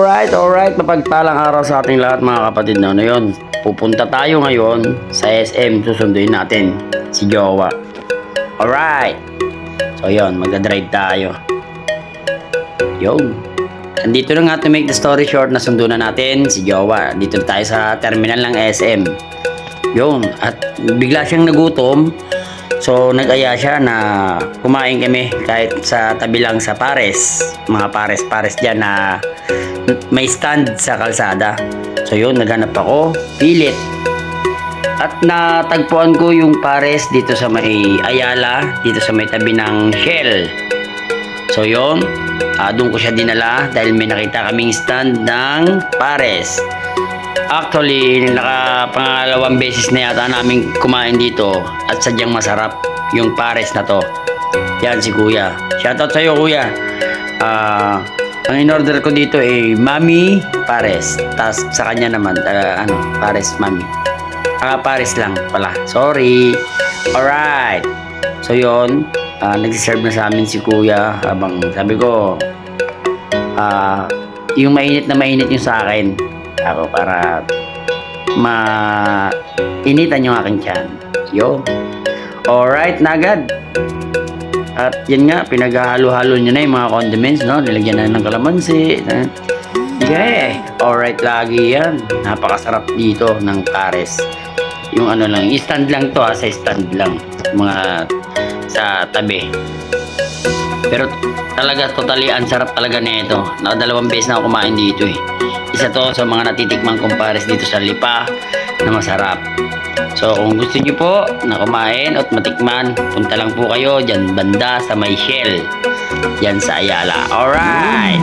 Alright. Mapagpalang araw sa ating lahat mga kapatid na yun. Pupunta tayo ngayon sa SM. Susunduin natin si Jowa. Alright. So yun, magdadrive tayo. Yun. Andito na nga to make the story short na sundo na natin si Jowa. Dito tayo sa terminal ng SM. Yun. At bigla siyang nagutom. So nag-aya siya na kumain kami kahit sa tabi lang sa pares. Mga pares dyan na may stand sa kalsada. So yun, naghanap ako, pilit. At natagpuan ko yung pares dito sa may Ayala, dito sa may tabi ng Shell. So yun, doon ko siya dinala dahil may nakita kaming stand ng pares. Actually, nakapangalawang beses na yata namin kumain dito at sadyang masarap yung pares na to. Yan si Kuya. Shoutout sa'yo, Kuya. Ang in-order ko dito ay Mami Pares. Tapos sa kanya naman, Pares Mami. Pares lang pala. Sorry. Alright. So yun, nagsiserve na sa amin si Kuya. Habang sabi ko, yung mainit yung sa akin. Ako para initan yung aking tiyan. Yo. Alright, nagad. At yan nga, pinaghalo-halo nyo na yung mga condiments, no? Nilagyan na ng kalamansi. Yeah. Alright, lagi yan. Napakasarap dito ng pares. Yung lang, stand lang to sa stand lang. Mga sa tabi. Pero talaga, totally ang sarap talaga nito. Nakadalawang beses na ako kumain dito eh. Isa to sa mga natitikmang kumpares dito sa Lipa na masarap. So kung gusto niyo po na kumain at matikman, punta lang po kayo dyan banda sa may Shell. Yan sa Ayala. Alright!